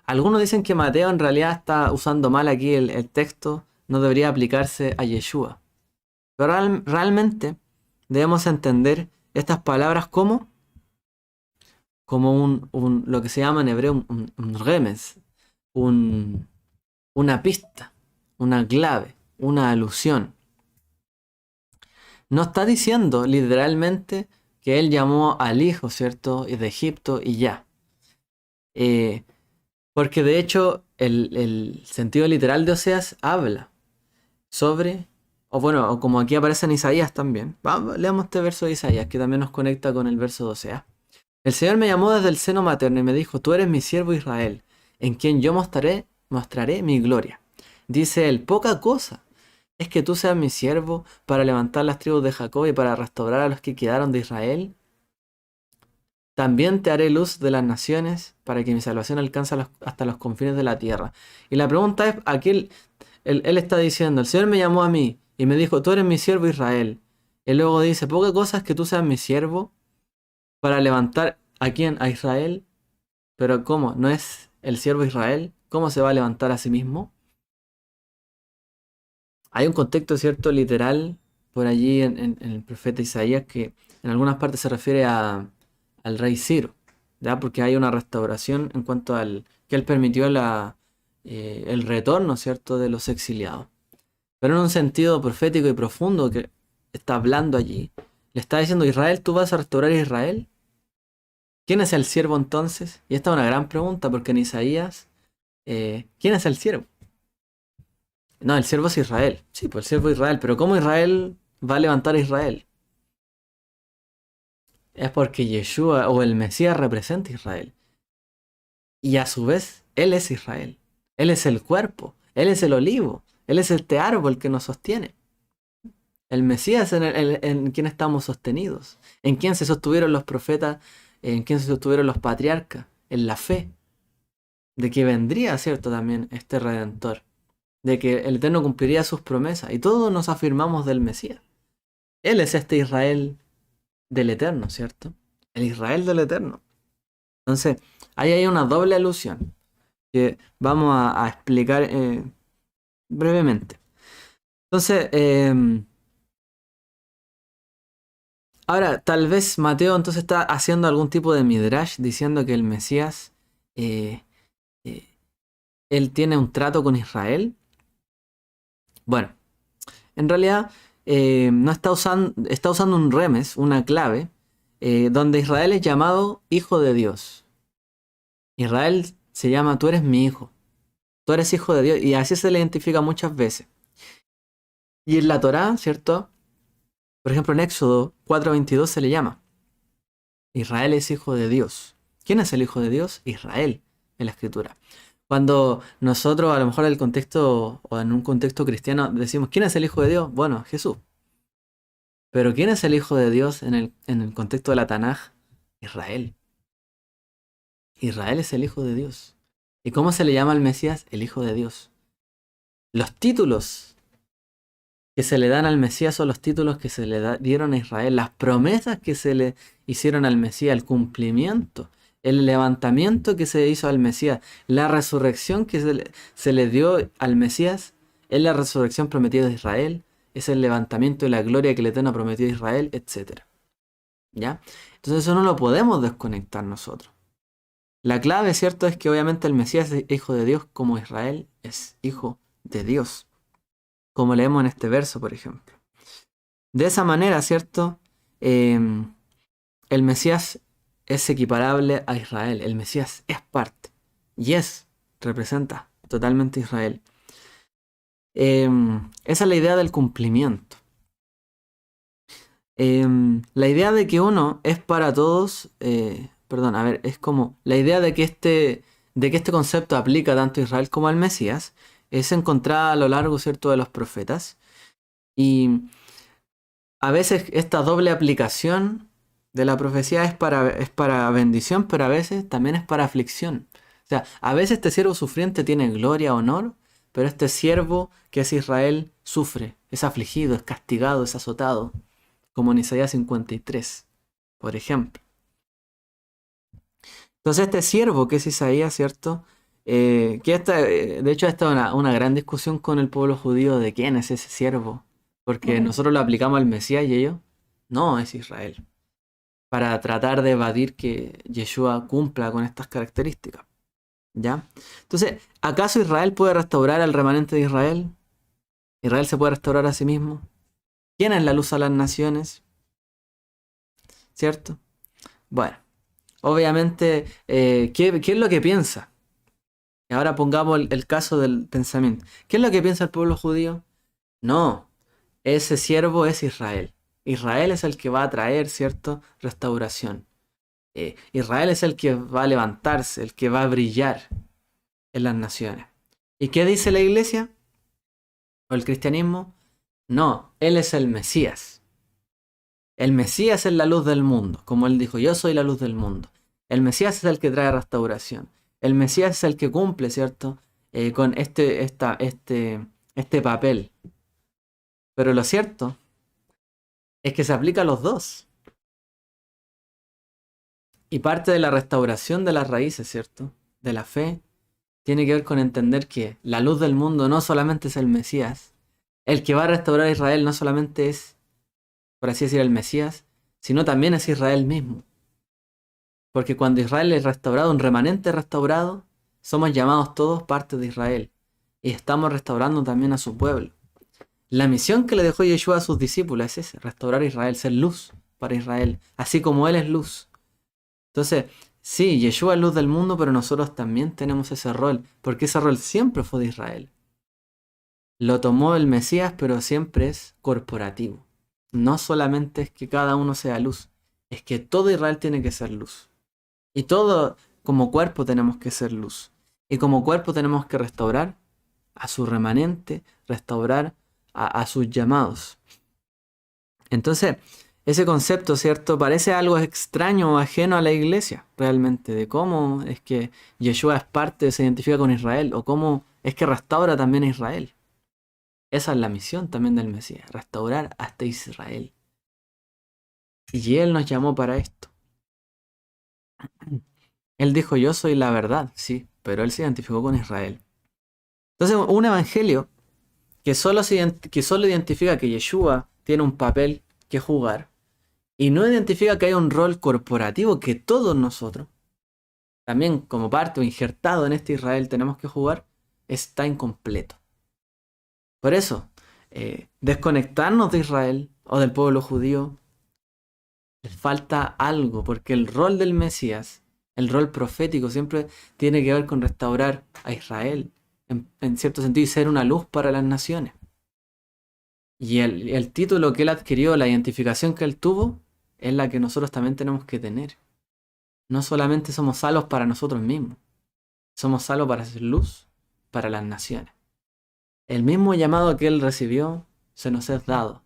Algunos dicen que Mateo en realidad está usando mal aquí el texto, no debería aplicarse a Yeshua. Pero realmente debemos entender estas palabras como lo que se llama en hebreo un remes, una pista, una clave, una alusión. No está diciendo literalmente que él llamó al hijo, ¿cierto?, de Egipto y ya. Porque de hecho el sentido literal de Oseas habla sobre, o bueno, o como aquí aparece en Isaías también. Leamos este verso de Isaías que también nos conecta con el verso de Oseas. El Señor me llamó desde el seno materno y me dijo, tú eres mi siervo Israel, en quien yo mostraré mi gloria. Dice él, poca cosa es que tú seas mi siervo para levantar las tribus de Jacob y para restaurar a los que quedaron de Israel. También te haré luz de las naciones para que mi salvación alcance hasta los confines de la tierra. Y la pregunta es, aquí él está diciendo, el Señor me llamó a mí y me dijo, tú eres mi siervo Israel. Y luego dice, poca cosa es que tú seas mi siervo para levantar ¿a quién? A Israel. Pero ¿cómo? ¿No es el siervo Israel? ¿Cómo se va a levantar a sí mismo? Hay un contexto cierto literal por allí en el profeta Isaías que en algunas partes se refiere al rey Ciro, ¿ya? Porque hay una restauración en cuanto al que él permitió el retorno, ¿cierto?, de los exiliados. Pero en un sentido profético y profundo que está hablando allí. Le está diciendo, Israel, ¿tú vas a restaurar a Israel? ¿Quién es el siervo entonces? Y esta es una gran pregunta porque en Isaías, ¿quién es el siervo? No, el siervo es Israel. Sí, pues el siervo es Israel. Pero ¿cómo Israel va a levantar a Israel? Es porque Yeshua o el Mesías representa a Israel. Y a su vez, Él es Israel. Él es el cuerpo. Él es el olivo. Él es este árbol que nos sostiene. El Mesías en quien estamos sostenidos. En quien se sostuvieron los profetas. En quien se sostuvieron los patriarcas. En la fe. De que vendría, ¿cierto? También este Redentor. De que el Eterno cumpliría sus promesas. Y todos nos afirmamos del Mesías. Él es este Israel del Eterno, ¿cierto? El Israel del Eterno. Entonces, ahí hay una doble alusión que vamos a explicar brevemente. Entonces, ahora, tal vez Mateo entonces está haciendo algún tipo de midrash diciendo que el Mesías, eh, eh, él tiene un trato con Israel. Bueno, en realidad no está usando un remes, una clave, donde Israel es llamado hijo de Dios. Israel se llama, tú eres mi hijo, tú eres hijo de Dios, y así se le identifica muchas veces. Y en la Torá, ¿cierto? Por ejemplo, en Éxodo 4:22 se le llama, Israel es hijo de Dios. ¿Quién es el hijo de Dios? Israel, en la escritura. Cuando nosotros, a lo mejor en el contexto, o en un contexto cristiano, decimos, ¿quién es el hijo de Dios? Bueno, Jesús. Pero ¿quién es el hijo de Dios en el contexto de la Tanaj? Israel. Israel es el hijo de Dios. ¿Y cómo se le llama al Mesías? El hijo de Dios. Los títulos que se le dan al Mesías son los títulos que se le dieron a Israel, las promesas que se le hicieron al Mesías, el cumplimiento, el levantamiento que se hizo al Mesías, la resurrección que se le dio al Mesías, es la resurrección prometida de Israel, es el levantamiento y la gloria que el Eterno prometió a Israel, etc. ¿Ya? Entonces eso no lo podemos desconectar nosotros. La clave, ¿cierto?, es que obviamente el Mesías es hijo de Dios como Israel es hijo de Dios, como leemos en este verso, por ejemplo. De esa manera, ¿cierto? El Mesías es equiparable a Israel. El Mesías es parte. Y representa totalmente a Israel. Esa es la idea del cumplimiento. La idea de que uno es para todos, es como la idea de que este concepto aplica tanto a Israel como al Mesías, es encontrada a lo largo, ¿cierto?, de los profetas. Y a veces esta doble aplicación de la profecía es para bendición, pero a veces también es para aflicción. O sea, a veces este siervo sufriente tiene gloria, honor, pero este siervo que es Israel sufre, es afligido, es castigado, es azotado, como en Isaías 53, por ejemplo. Entonces este siervo que es Isaías, ¿cierto? De hecho, esta es una gran discusión con el pueblo judío de quién es ese siervo. Porque nosotros lo aplicamos al Mesías y ellos, no, es Israel. Para tratar de evadir que Yeshua cumpla con estas características. ¿Ya? Entonces, ¿acaso Israel puede restaurar al remanente de Israel? ¿Israel se puede restaurar a sí mismo? ¿Quién es la luz a las naciones? ¿Cierto? Bueno, obviamente, ¿qué es lo que piensa Y ahora pongamos el caso del pensamiento. ¿Qué es lo que piensa el pueblo judío? No, ese siervo es Israel. Israel es el que va a traer, ¿cierto? Restauración. Israel es el que va a levantarse, el que va a brillar en las naciones. ¿Y qué dice la iglesia o el cristianismo? No, Él es el Mesías. El Mesías es la luz del mundo, como Él dijo, yo soy la luz del mundo. El Mesías es el que trae restauración. El Mesías es el que cumple, ¿cierto? Con este papel. Pero lo cierto es que se aplica a los dos. Y parte de la restauración de las raíces, ¿cierto? De la fe, tiene que ver con entender que la luz del mundo no solamente es el Mesías. El que va a restaurar a Israel no solamente es, por así decir, el Mesías, sino también es Israel mismo. Porque cuando Israel es restaurado, un remanente restaurado, somos llamados todos parte de Israel. Y estamos restaurando también a su pueblo. La misión que le dejó Yeshua a sus discípulos es esa, restaurar a Israel, ser luz para Israel, así como Él es luz. Entonces, sí, Yeshua es luz del mundo, pero nosotros también tenemos ese rol, porque ese rol siempre fue de Israel. Lo tomó el Mesías, pero siempre es corporativo. No solamente es que cada uno sea luz, es que todo Israel tiene que ser luz. Y todo como cuerpo tenemos que ser luz. Y como cuerpo tenemos que restaurar a su remanente, restaurar a sus llamados. Entonces, ese concepto, ¿cierto? Parece algo extraño o ajeno a la iglesia, realmente, de cómo es que Yeshua es parte, se identifica con Israel, o cómo es que restaura también a Israel. Esa es la misión también del Mesías, restaurar hasta Israel. Y Él nos llamó para esto. Él dijo, yo soy la verdad, sí, pero Él se identificó con Israel. Entonces, un evangelio que solo identifica que Yeshua tiene un papel que jugar y no identifica que hay un rol corporativo que todos nosotros, también como parte o injertado en este Israel, tenemos que jugar, está incompleto. Por eso, desconectarnos de Israel o del pueblo judío, les falta algo, porque el rol del Mesías, el rol profético, siempre tiene que ver con restaurar a Israel, en cierto sentido, y ser una luz para las naciones. Y el título que él adquirió, la identificación que él tuvo, es la que nosotros también tenemos que tener. No solamente somos salvos para nosotros mismos, somos salvos para hacer luz para las naciones. El mismo llamado que él recibió se nos es dado,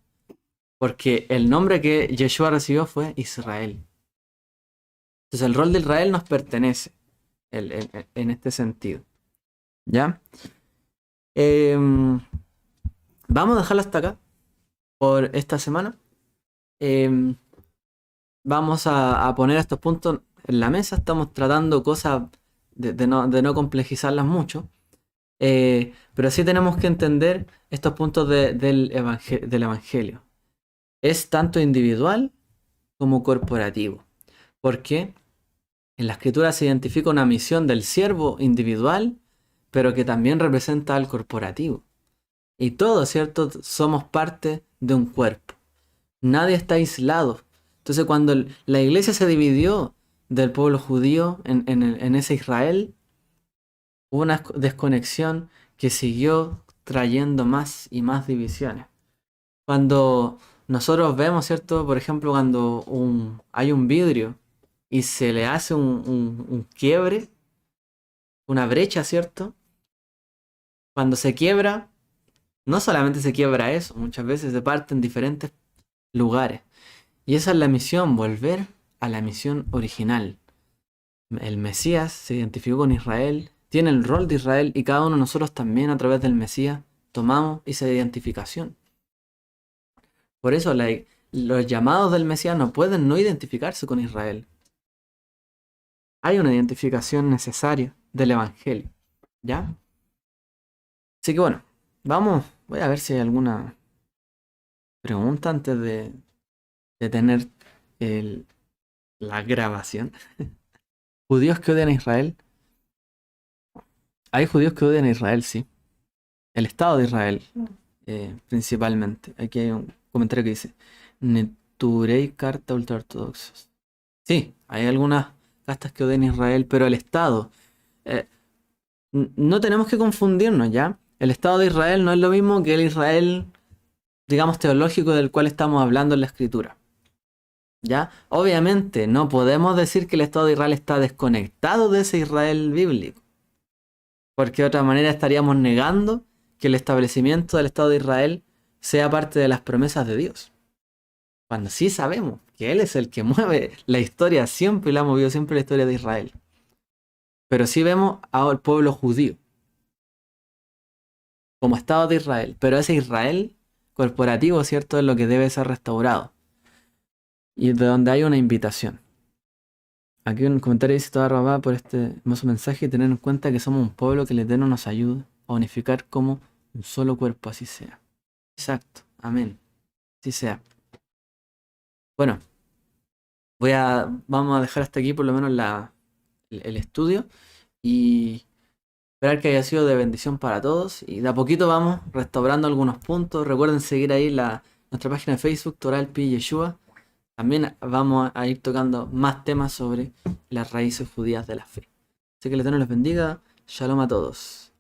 porque el nombre que Yeshua recibió fue Israel. Entonces el rol de Israel nos pertenece en este sentido. ¿Ya? Vamos a dejarlo hasta acá por esta semana. Vamos a poner estos puntos en la mesa. Estamos tratando cosas de no complejizarlas mucho. Pero sí tenemos que entender estos puntos del Evangelio. Es tanto individual como corporativo. Porque en la escritura se identifica una misión del siervo individual, pero que también representa al corporativo. Y todos, ¿cierto? Somos parte de un cuerpo. Nadie está aislado. Entonces cuando la iglesia se dividió del pueblo judío en ese Israel, hubo una desconexión que siguió trayendo más y más divisiones. Cuando nosotros vemos, ¿cierto? Por ejemplo, cuando hay un vidrio y se le hace un quiebre, una brecha, ¿cierto? Cuando se quiebra, no solamente se quiebra eso, muchas veces se parte en diferentes lugares. Y esa es la misión, volver a la misión original. El Mesías se identificó con Israel, tiene el rol de Israel y cada uno de nosotros también a través del Mesías tomamos esa identificación. Por eso los llamados del Mesías no pueden no identificarse con Israel. Hay una identificación necesaria del Evangelio. ¿Ya? Así que bueno, voy a ver si hay alguna pregunta antes de tener la grabación. ¿Judíos que odian a Israel? Hay judíos que odian a Israel, sí. El Estado de Israel, principalmente. Aquí hay un comentario que dice: Neturei carta ultraortodoxos. Sí, hay algunas castas que odian a Israel, pero el Estado. eh, No tenemos que confundirnos, ¿ya? El Estado de Israel no es lo mismo que el Israel, digamos, teológico del cual estamos hablando en la Escritura. ¿Ya? Obviamente no podemos decir que el Estado de Israel está desconectado de ese Israel bíblico, porque de otra manera estaríamos negando que el establecimiento del Estado de Israel sea parte de las promesas de Dios. Cuando sí sabemos que Él es el que mueve la historia siempre y la ha movido siempre la historia de Israel. Pero sí vemos al pueblo judío como Estado de Israel. Pero ese Israel corporativo, ¿cierto? Es lo que debe ser restaurado. Y de donde hay una invitación. Aquí un comentario dice toda Rabá por este hermoso mensaje y tener en cuenta que somos un pueblo que el Eterno nos ayuda a unificar como un solo cuerpo, así sea. Exacto, amén. Así sea. Bueno, vamos a dejar hasta aquí por lo menos el estudio y esperar que haya sido de bendición para todos. Y de a poquito vamos restaurando algunos puntos. Recuerden seguir ahí nuestra página de Facebook, Torah Pi Yeshua. También vamos a ir tocando más temas sobre las raíces judías de la fe. Así que el Eterno les bendiga. Shalom a todos.